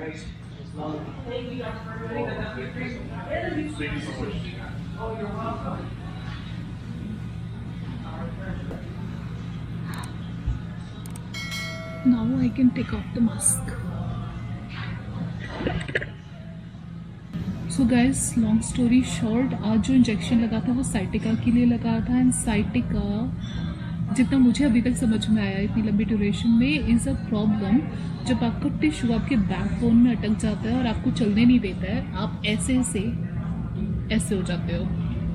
Now I can take off the mask. So guys, long story short, आज जो injection लगा था वो साइटिका के लिए लगा था। एंड साइटिका, जितना मुझे अभी तक समझ में आया इतनी लंबी ड्यूरेशन में, इज़ अ प्रॉब्लम जब आपका टिश्यू आपके बैकबोन में अटक जाता है और आपको चलने नहीं देता है, आप ऐसे हो जाते हो,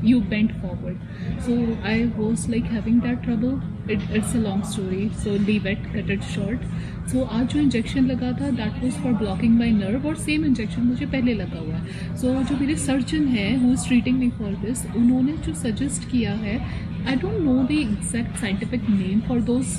you bent forward. So I was like having that trouble. It's a long story, so leave it, cut it short. So आज जो इंजेक्शन लगा था that was for blocking my nerve, और सेम इंजेक्शन मुझे पहले लगा हुआ है। So जो मेरे सर्जन है who is treating me for this, उन्होंने जो सजेस्ट किया है, I don't know the exact scientific name for those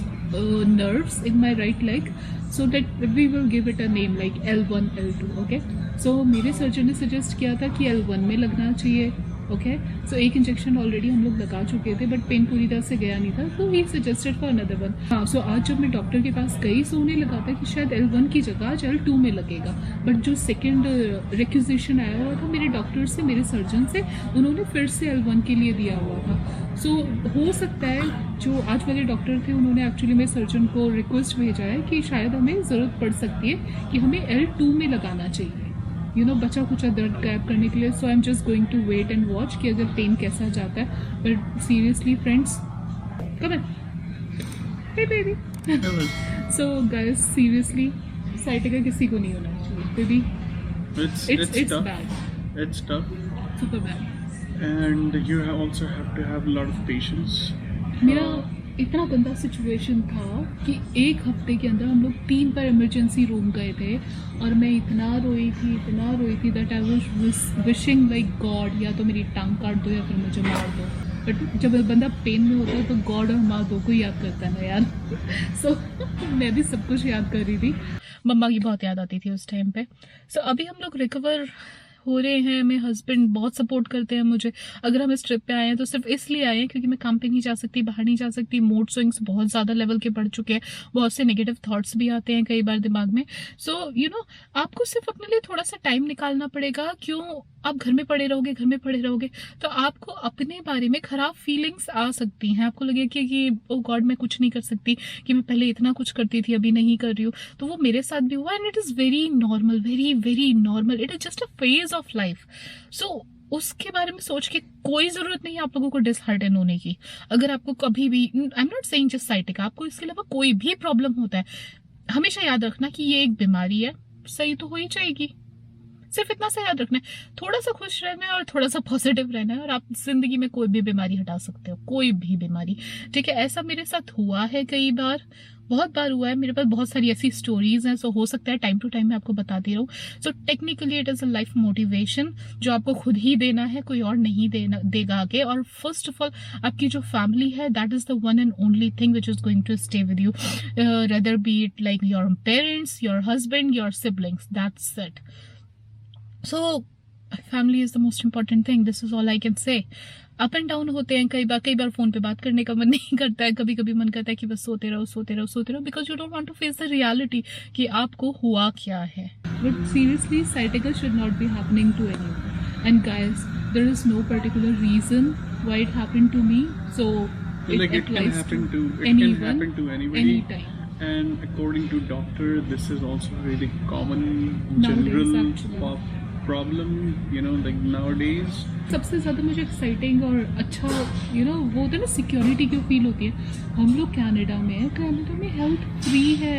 nerves in my right leg, so that we will give it a name like L1, L2, okay? So मेरे surgeon ने suggest किया था कि L1 में लगना चाहिए, ओके। सो एक injection already हम लोग लगा चुके थे, बट पेन पूरी तरह से गया नहीं था, तो he suggested for another one. हाँ, सो आज जब मैं डॉक्टर के पास गई, सो उन्हें लगा था कि शायद L1 की जगह आज L2 में लगेगा, बट जो सेकेंड रिक्विजिशन आया हुआ था मेरे डॉक्टर से, मेरे सर्जन से, उन्होंने फिर से L1 के लिए दिया हुआ था। सो हो सकता है जो आज वाले डॉक्टर थे उन्होंने एक्चुअली मेरे सर्जन को रिक्वेस्ट भेजा है कि शायद हमें ज़रूरत पड़ सकती है कि हमें L2 में लगाना चाहिए, यू नो, बचा कुचा दर्द गायब करने के लिए। So I am just going to wait and watch कि अगर पेन कैसा जाता है। But seriously friends, come on, hey baby. So guys, seriously sciatica किसी को नहीं होना चाहिए baby. It's bad. It's tough. Super bad. And you also have to have a lot of patience. मेरा इतना गंदा सिचुएशन था कि एक हफ्ते के अंदर हम लोग 3 बार इमरजेंसी रूम गए थे, और मैं इतना रोई थी that I was wishing like God, या तो मेरी टांग काट दो या फिर मुझे मार दो। बट जब बंदा पेन में होता है तो गॉड और माँ दो को याद करता है ना यार। सो मैं भी सब कुछ याद कर रही थी, मम्मा की बहुत याद आती थी उस टाइम पे। सो अभी हम लोग रिकवर हो रहे हैं। मेरे हस्बैंड बहुत सपोर्ट करते हैं मुझे। अगर हम इस ट्रिप पे आए हैं तो सिर्फ इसलिए आए हैं क्योंकि मैं काम पे नहीं जा सकती, बाहर नहीं जा सकती, मूड स्विंग्स बहुत ज़्यादा लेवल के बढ़ चुके हैं, बहुत से नेगेटिव थॉट्स भी आते हैं कई बार दिमाग में। सो यू नो, आपको सिर्फ अपने लिए थोड़ा सा टाइम निकालना पड़ेगा। क्यों आप घर में पड़े रहोगे तो आपको अपने बारे में खराब फीलिंग्स आ सकती हैं। आपको लगेगा कि ओ गॉड मैं कुछ नहीं कर सकती, कि मैं पहले इतना कुछ करती थी अभी नहीं कर रही हूँ। तो वो मेरे साथ भी हुआ, and it is very normal, very very normal. It is just a phase of life. So उसके बारे में सोच के कोई जरूरत नहीं है आप लोगों को डिसहार्टन होने की। अगर आपको कभी भी, आई am not saying just sciatica, आपको इसके अलावा कोई भी प्रॉब्लम होता है, हमेशा याद रखना कि ये एक बीमारी है, सही तो हो ही जाएगी। सिर्फ इतना सा याद रखना है, थोड़ा सा खुश रहना है और थोड़ा सा पॉजिटिव रहना है, और आप जिंदगी में कोई भी बीमारी हटा सकते हो, कोई भी बीमारी। ठीक है, ऐसा मेरे साथ हुआ है कई बार, बहुत बार हुआ है। मेरे पास बहुत सारी ऐसी स्टोरीज हैं। सो हो सकता है टाइम टू टाइम मैं आपको बताती रहूं। So technically it is a life motivation जो आपको खुद ही देना है, कोई और नहीं देगा आगे। और फर्स्ट ऑफ ऑल आपकी जो फैमिली है, that is the one and only thing which is going to stay with you, rather be it like your parents, your husband, your siblings, that's it. So family is the most important thing, this is all I can say. Up and down होते हैं कई बार phone पे बात करने का मन नहीं करता है, कभी कभी मन करता है कि बस सोते रहो, because you don't want to face the reality कि आपको हुआ क्या है। But seriously sciatica should not be happening to anyone, and guys there is no particular reason why it happened to me. So Like it can happen to anybody anytime. And according to doctor, this is also a really common Nowadays, general actually. problem, you know, like nowadays. सबसे ज़्यादा मुझे exciting और अच्छा you know वो होता है ना, security क्यों फील होती है। हम लोग कनाडा में हेल्थ फ्री है,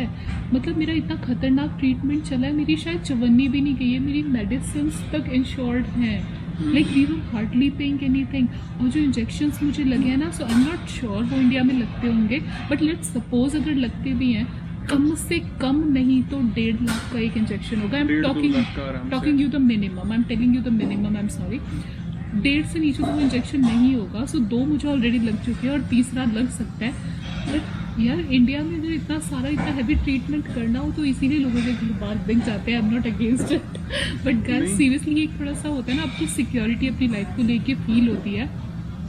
मतलब मेरा इतना खतरनाक ट्रीटमेंट चला है, मेरी शायद चवन्नी भी नहीं गई है, मेरी मेडिसिन तक इंश्योर्ड हैं, like we were hardly paying anything. और जो इंजेक्शंस मुझे लगे हैं ना, so I am not sure वो इंडिया में लगते होंगे, बट लेट्स सपोज अगर लगते भी हैं, कम से कम नहीं तो 1.5 लाख का एक इंजेक्शन होगा। I am talking you the minimum, I am telling you the minimum, I am sorry. 1.5 से नीचे तो वो इंजेक्शन नहीं होगा। सो 2 मुझे ऑलरेडी लग चुके हैं और तीसरा लग सकता है। बट यार इंडिया में अगर इतना हैवी ट्रीटमेंट करना हो तो इसीलिए लोगों के घर बाहर दिख जाते हैं। आई am not against it, but guys seriously एक थोड़ा सा होता है ना, आपकी सिक्योरिटी अपनी लाइफ को लेके फील होती है।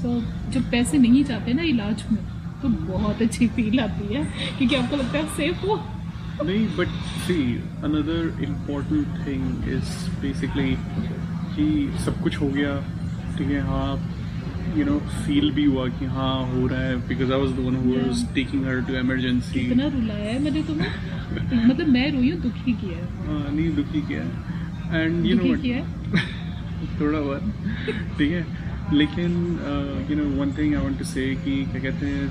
सो जब पैसे नहीं जाते ना इलाज में तो बहुत अच्छी फील आती है, क्योंकि आपको लगता है सेफ हो, नहीं, but see, another important thing is basically कि सब कुछ हो गया, ठीक है, हाँ, फील भी हुआ कि हाँ हो रहा है, because I was the one who was taking her to emergency. इतना रुलाया है मैंने तुम्हें, मतलब मैं रोई हूँ, दुखी किया है, हाँ, नहीं दुखी किया है, and you know दुखी किया what, है। थोड़ा बहुत, ठीक है, लेकिन one thing I want to say कि क्या कहते हैं,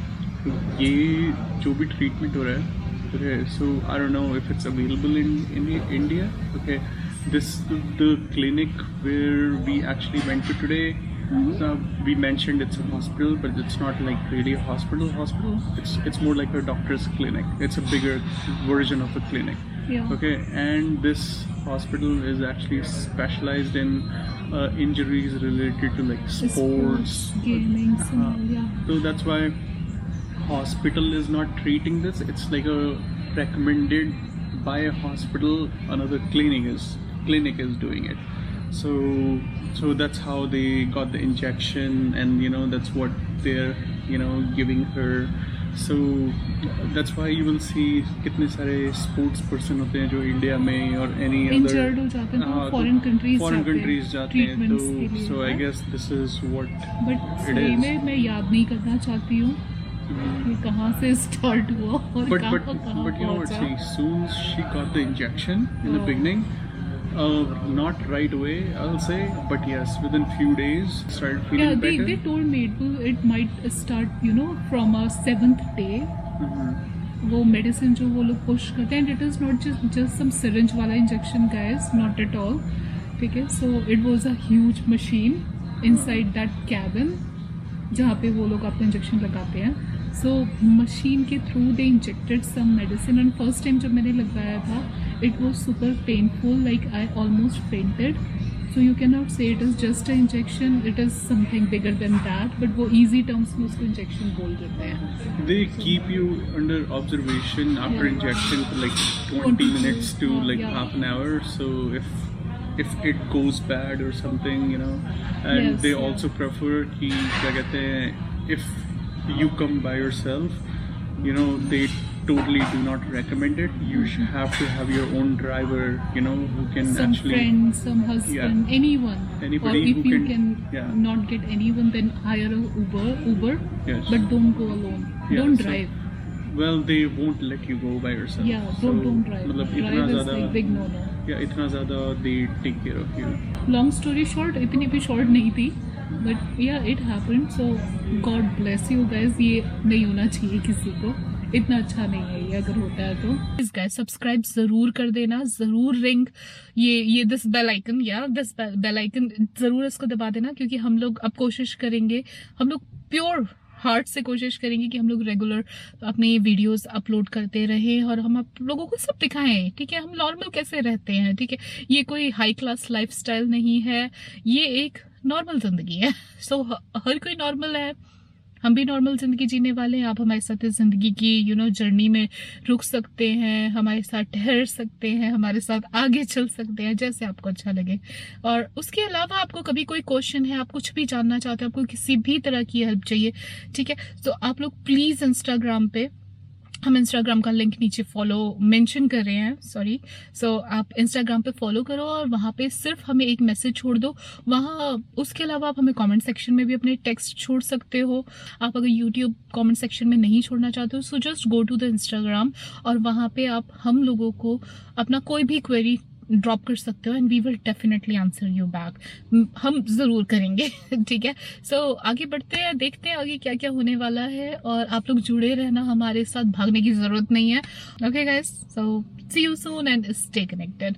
ये जो भी ट्रीटमेंट हो रहा है, okay, so I don't know if it's available in India. Okay, the clinic where we actually went to today, so we mentioned it's a hospital, but it's not like really a hospital. It's more like a doctor's clinic. It's a bigger version of a clinic. Yeah. Okay, and this hospital is actually specialized in injuries related to like sports, gaming, and all, yeah. so that's why hospital is not treating this. It's like a recommended by a hospital, another clinic is doing it. So that's how they got the injection, and that's what they're giving her. So that's why you will see कितने सारे sports person होते हैं जो India में और any Injured हो जाते हैं तो foreign countries जाते हैं तो के लिए, so I guess this is what but it सही is. में मैं याद नहीं करना चाहती हूँ कि कहाँ से स्टार्ट हुआ और But कहाँ you know what? See, पहुँचा। soon she got the injection in the Oh. beginning. Not right away, I'll say, but yes, within few days started feeling Yeah, better. they told me it might start from a 7th day. वो medicine जो वो लोग push करते हैं, it is not just some syringe वाला injection guys, not at all, ठीक है। So it was a huge machine inside that cabin जहाँ पे वो लोग आपको इंजेक्शन लगाते हैं। सो मशीन के through they injected some medicine, and first time जब मैंने लगाया था it was super painful, like I almost fainted. So you cannot say it is just an injection, it is something bigger than that, but वो easy terms में उसको injection बोल देते हैं। They keep you under observation after Yeah. injection for like 20 20 minutes to like yeah. half an hour. So if it goes bad or something, and Yes, they yeah. also prefer कि क्या कहते हैं, if you come by yourself, they totally do not recommend it. You should have to have your own driver, who can Some actually friend, some husband, anyone. Anybody or if who you can- can not get anyone, then hire a Uber, Yes. but don't go alone. Yeah, Don't so- drive. well, they won't let you go by yourself. Yeah, So, don't drive. मतलब Drive इतना is ज़्यादा like big no-no. इतना ज़्यादा they take care of you. Long story short, इतनी भी short नहीं थी, but yeah, it happened. So God bless you guys. ये नहीं होना चाहिए किसी को, इतना अच्छा नहीं है ये, अगर होता है तो इस गाइस सब्सक्राइब जरूर कर देना, जरूर रिंग ये दिस बेल आइकन, या दिस बेल आइकन जरूर इसको दबा देना, क्योंकि हम लोग अब कोशिश करेंगे, हम लोग प्योर हार्ट से कोशिश करेंगे कि हम लोग रेगुलर अपने वीडियोस अपलोड करते रहें और हम आप लोगों को सब दिखाएं, ठीक है, हम नॉर्मल कैसे रहते हैं, ठीक है, ये कोई हाई क्लास लाइफस्टाइल नहीं है, ये एक नॉर्मल जिंदगी है। सो हर कोई नॉर्मल है, हम भी नॉर्मल जिंदगी जीने वाले हैं। आप हमारे साथ इस जिंदगी की जर्नी में रुक सकते हैं, हमारे साथ ठहर सकते हैं, हमारे साथ आगे चल सकते हैं, जैसे आपको अच्छा लगे। और उसके अलावा आपको कभी कोई क्वेश्चन है, आप कुछ भी जानना चाहते हैं, आपको किसी भी तरह की हेल्प चाहिए, ठीक है, तो आप लोग प्लीज इंस्टाग्राम पे, हम इंस्टाग्राम का लिंक नीचे फॉलो मेंशन कर रहे हैं, सॉरी, सो आप इंस्टाग्राम पे फॉलो करो और वहाँ पे सिर्फ हमें एक मैसेज छोड़ दो वहाँ। उसके अलावा आप हमें कमेंट सेक्शन में भी अपने टेक्स्ट छोड़ सकते हो। आप अगर यूट्यूब कमेंट सेक्शन में नहीं छोड़ना चाहते हो, so just go to the Instagram और वहाँ पे आप हम लोगों को अपना कोई भी क्वेरी ड्रॉप कर सकते हो, and we will definitely answer you back, हम जरूर करेंगे। ठीक है, सो आगे बढ़ते हैं, देखते हैं आगे क्या क्या होने वाला है, और आप लोग जुड़े रहना, हमारे साथ भागने की जरूरत नहीं है। Okay guys, so see you soon and stay connected.